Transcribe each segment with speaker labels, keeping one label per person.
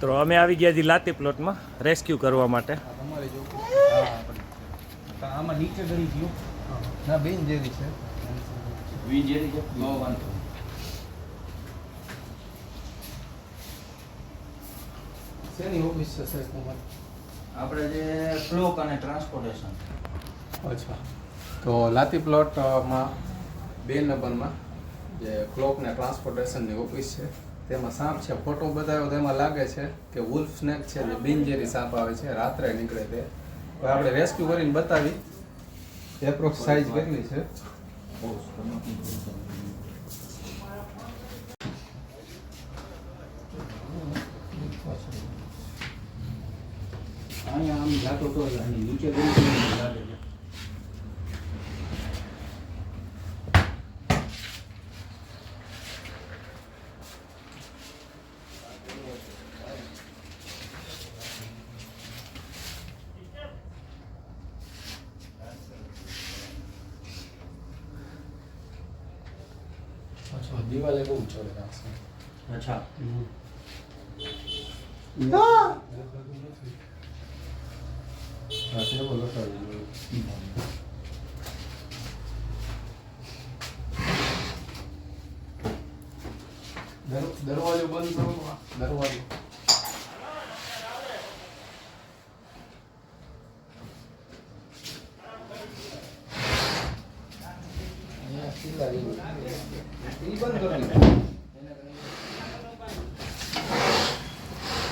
Speaker 1: મિત્રો અમે આવી ગયા છીએ લાતી પ્લોટમાં રેસ્ક્યુ કરવા માટે.
Speaker 2: તમારે જો આમાં નીચે ગળી ગયું ના બેન જેરી છે વી જેરી છે નો વાંધો. શેની ઓફિસ છે સાહેબ તમારે?
Speaker 3: આપણે જે ક્લોક અને ટ્રાન્સપોર્ટેશન.
Speaker 2: અચ્છા, તો લાતી પ્લોટમાં 2 નંબરમાં જે ક્લોક ને ટ્રાન્સપોર્ટેશનની ઓફિસ છે તેમાં સાપ છે. ફોટો બતાવ્યો તેમાં લાગે છે કે વુલ્ફ સ્નેક છે જે બિનઝેરી સાપ આવે છે, રાત્રે નીકળે તે. તો આપણે રેસ્ક્યુ કરીને બતાવી એપ્રોક્સ સાઇઝ કેટલી છે.
Speaker 3: અહીંયા આમ જાતો તો નીચે ગયું લાગે છે.
Speaker 2: અચ્છા, દિવાલે બહુ ચડે રાખશે.
Speaker 3: અચ્છા,
Speaker 2: આ ટેબલ હટાવી દરવાજો બંધ કરો. દરવાજો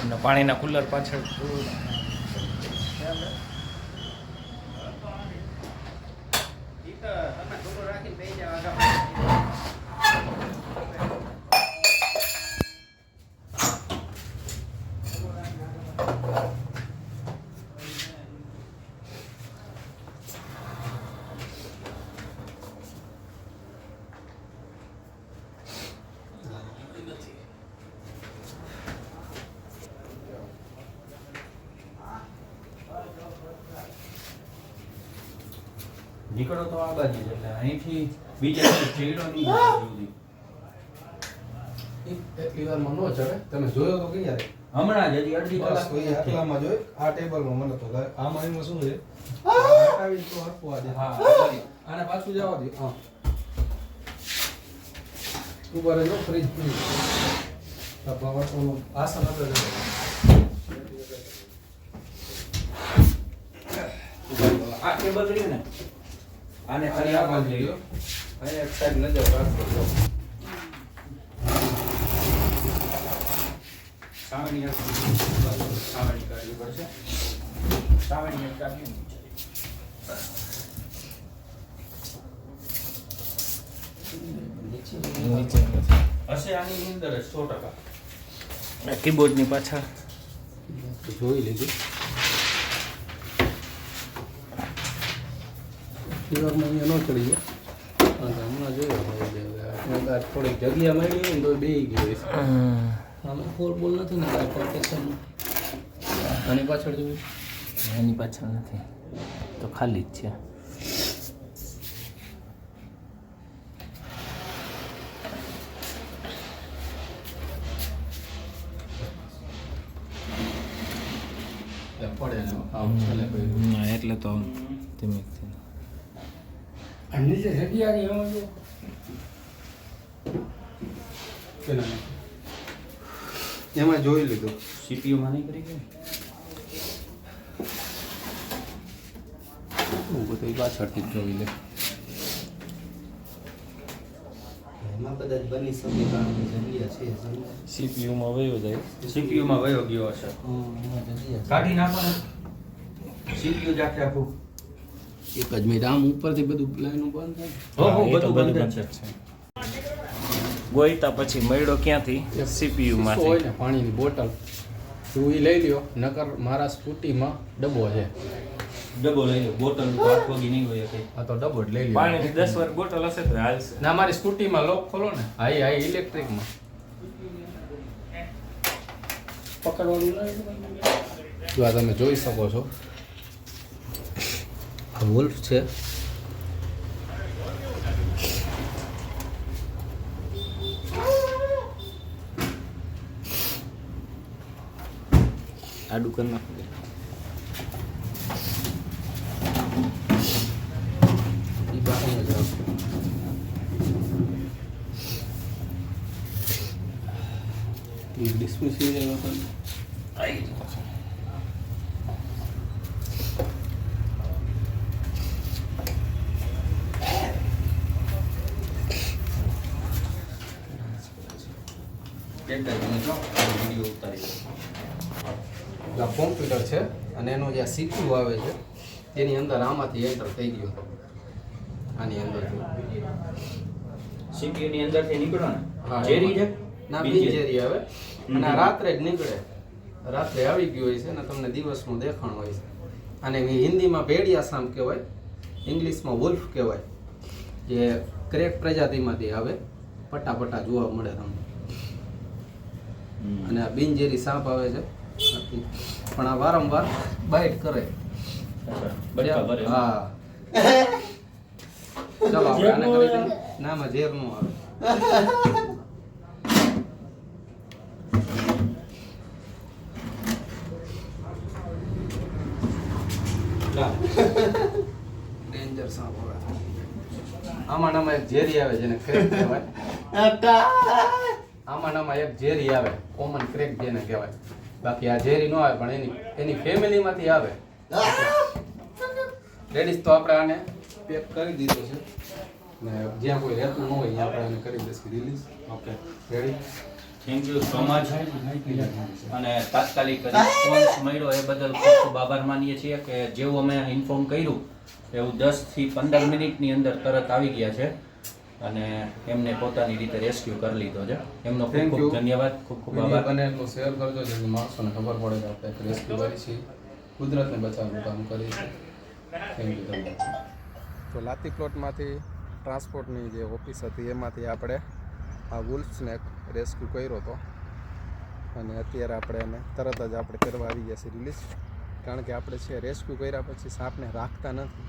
Speaker 1: અને પાણીના કુલર પાછળ
Speaker 3: નીકળો તો આ બાજુ એટલે અહીંથી બીજા ચેડો નહીં સુધી.
Speaker 2: એટલી વારમાં ન ચડે. તમે જોયો તો કઈ યાર?
Speaker 3: હમણાં જ હજી અડધી
Speaker 2: બસ
Speaker 3: કલાક
Speaker 2: તો એ આટલામાં જોઈ. આ ટેબલમાં મને તો લાગે આમાં એમાં શું છે હટાવીને તો હટવા દે.
Speaker 3: હા,
Speaker 2: આને પાછું જવા દે. હા, ઉભા રહેજો. ફ્રીજ વાટવાનું આસન આપણે
Speaker 3: આ ટેબલ રહ્યું ને આને ખાલી આ બાજુ લઈ લો.
Speaker 2: અહીંયા એક સાઈડ નજર રાખજો.
Speaker 3: સાવણી કાઢવી પડશે. સાવણી કાઢવી
Speaker 1: નીચે
Speaker 3: હશે આની અંદર જ 100%.
Speaker 1: કીબોર્ડની પાછળ
Speaker 2: જોઈ લીધું. દિવાલમાં અહીંયા ન ચડી ગયો. હમણાં જોયો થોડીક જગ્યા મળી હોય ને તો બેસી ગયો. આમાં ફોર બોલ નથી ને પ્રોટેક્શન. આની પાછળ જોયું?
Speaker 1: એની પાછળ નથી, તો ખાલી જ છે.
Speaker 2: પડે ને આમ છેલ્લે પડ્યું.
Speaker 1: ના, એટલે તો ધીમે
Speaker 2: નીચે જગ્યા નહીં એમાં જો પેલા એમાં જોઈ લીધું.
Speaker 3: સીપીયુ માં નહીં કરી ગયું.
Speaker 2: બધું પાછળથી જ જોઈ લે.
Speaker 4: એમાં કદાચ બની શકે કારણ કે જગ્યા છે.
Speaker 1: સીપીયુમાં વયો જાય.
Speaker 3: સીપીયુ માં વયો ગયો હશે.
Speaker 4: એમાં જગ્યા
Speaker 3: કાઢી નાખો ને સીપીયુ જાકે આખું.
Speaker 2: એક જ મિનિટ આમ ઉપરથી બધું લાઈનો બંધ થાય.
Speaker 3: હો
Speaker 1: એ તો
Speaker 3: બધું બંધ
Speaker 1: બંધ
Speaker 3: છે.
Speaker 1: છે. ગોઈતા પછી મળ્યો ક્યાંથી? સીપીયુમાંથી.
Speaker 2: હોય ને પાણીની બોટલ તું એ લઈ લ્યો. નકર મારા સ્કૂટીમાં ડબ્બો છે.
Speaker 3: ડબ્બો લઈ લો. બોટલ તો હાથ વગી નહીં હોય કઈ.
Speaker 2: આ તો ડબ્બો જ લઈ લ્યો.
Speaker 1: પાણીની 10 વાર બોટલ હશે તો હાલશે.
Speaker 2: ના, મારી સ્કૂટીમાં લોક ખોલો ને. હા, ઇલેક્ટ્રિકમાં પકડવાનું જો આ તમે જોઈ શકો છો.
Speaker 4: આ વોલ્ફ છે.
Speaker 1: આડું કરી નાખો.
Speaker 2: એ બાકી જ આવશે.
Speaker 1: એ ડિસ્મિસ થઈ જાય તો
Speaker 3: વિડીયો ઉતારી
Speaker 2: આ કોમ્પ્યુટર છે અને એનો જે CPU આવે છે તેની અંદર આમાંથી એન્ટર થઈ ગયો હતો આની અંદર
Speaker 3: CPU ની અંદરથી નીકળો ને
Speaker 2: હા,
Speaker 3: જેરી છે
Speaker 2: ના બિનઝેરી આવે અને આ રાત્રે જ નીકળે, રાત્રે આવી ગયું હોય છે અને તમને દિવસનું દેખાણ હોય છે. અને હિન્દીમાં ભેડિયા સામ કહેવાય, ઇંગ્લિશમાં વુલ્ફ કહેવાય, જે ક્રેક પ્રજાતિમાંથી આવે, પટ્ટા પટ્ટા જોવા મળે તમને. અને આ બિનઝેરી સાપ આવે છે પણ આ વારંવાર બાઇટ કરે.
Speaker 3: બટકા ભરે
Speaker 2: હા ચાલો આપણે આને કરી દઈએ. ના આમાં ઝેર નો આવે. ડેન્જર સાપ આવે. આમાં નામાં એક ઝેરી આવે જેને ક્રેક કહેવાય. આમાં એક ઝેરી આવે, કોમન ક્રેક જેને કહેવાય. બાકી આ ઝેરી ન આવે પણ એની ફેમિલીમાંથી આવે. લેડીઝ તો આપણે આને પેક કરી દીધો છે ને જ્યાં કોઈ રહેતું ન હોય ત્યાં આપણે આને કરી દઈશું release. Okay ready.
Speaker 3: Thank you so much. અને તાત્કાલિક રિસ્પોન્સ મળ્યો એ બદલ ખૂબ ખૂબ આભાર માનીએ છીએ કે જેવું અમે ઇન્ફોર્મ કર્યું એવું 10 થી 15 મિનિટની અંદર તરત આવી ગયા છે અને એમને પોતાની રીતે રેસ્ક્યુ કરી લીધો છે. એમનો ખૂબ ખૂબ ધન્યવાદ, ખૂબ ખૂબ આભાર.
Speaker 2: બને એટલું શેર કરજો જેથી માણસોને ખબર પડે કે આપણે એક રેસ્ક્યુ કરી છીએ, કુદરતને બચાવવાનું કામ કરીએ છીએ. થેન્ક યુ તમને. તો લાતી પ્લોટમાંથી ટ્રાન્સપોર્ટની જે ઓફિસ હતી એમાંથી આપણે આ વુલ્ફ્સને રેસ્ક્યુ કર્યો હતો અને અત્યારે આપણે એને તરત જ આપણે કરવા આવી ગયા છીએ રિલીઝ. કારણ કે આપણે છે રેસ્ક્યુ કર્યા પછી સાપને રાખતા નથી,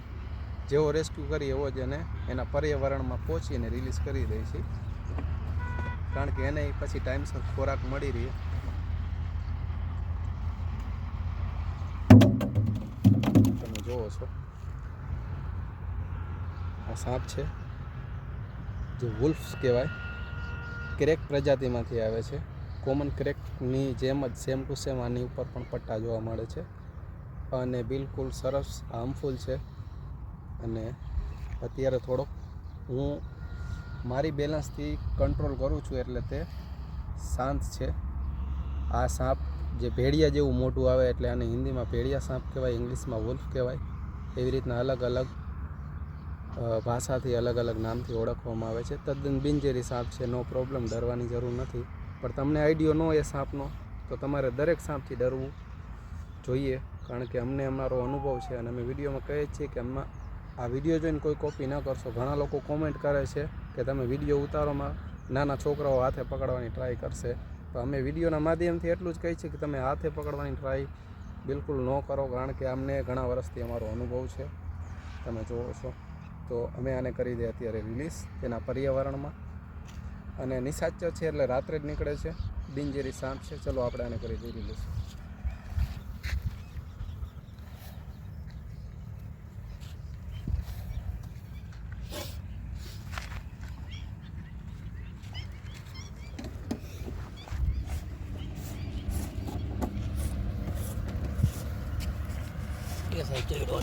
Speaker 2: જેવો રેસ્ક્યુ કરીએ એવો જ એને એના પર્યાવરણમાં પહોંચીને રિલીઝ કરી દઈએ છીએ. કારણ કે એને પછી ટાઈમસર ખોરાક મળી રહે. તમે જોવો છો આ સાપ છે જે વુલ્ફ્સ કહેવાય, ક્રેક પ્રજાતિમાંથી આવે છે. કોમન ક્રેકની જેમ જ સેમ ટુ સેમ આની ઉપર પણ પટ્ટા જોવા મળે છે અને બિલકુલ સરસ હાર્મફુલ છે. અને અત્યારે થોડોક હું મારી બેલેન્સથી કંટ્રોલ કરું છું એટલે તે શાંત છે. આ સાપ જે ભેડિયા જેવું મોટું આવે એટલે આને હિન્દીમાં ભેડિયા સાપ કહેવાય, ઇંગ્લિશમાં વુલ્ફ કહેવાય. એવી રીતના અલગ અલગ ભાષાથી અલગ અલગ નામથી ઓળખવામાં આવે છે. તદ્દન બિનઝેરી સાપ છે, નો પ્રોબ્લેમ, ડરવાની જરૂર નથી. પણ તમને આઈડિયો ન હોય એ સાપનો તો તમારે દરેક સાપથી ડરવું જોઈએ. કારણ કે અમને અમારો અનુભવ છે અને અમે વિડીયોમાં કહીએ છીએ કે આ વિડીયો જોઈને કોઈ કોપી ન કરશો. ઘણા લોકો કોમેન્ટ કરે છે કે તમે વિડીયો ઉતારોમાં નાના છોકરાઓ હાથે પકડવાની ટ્રાય કરશે, તો અમે વિડીયોના માધ્યમથી એટલું જ કહીએ છીએ કે તમે હાથે પકડવાની ટ્રાય બિલકુલ ન કરો. કારણ કે અમને ઘણા વર્ષથી અમારો અનુભવ છે, તમે જોવો છો. તો અમે આને કરી દઈએ અત્યારે રિલીઝ તેના પર્યાવરણમાં. અને નિશાચર છે એટલે રાત્રે જ નીકળે છે, બિનઝેરી સાપ છે. ચલો આપણે આને કરી દઈએ રિલીઝ.
Speaker 1: એ સાઈડ ચડ્યો.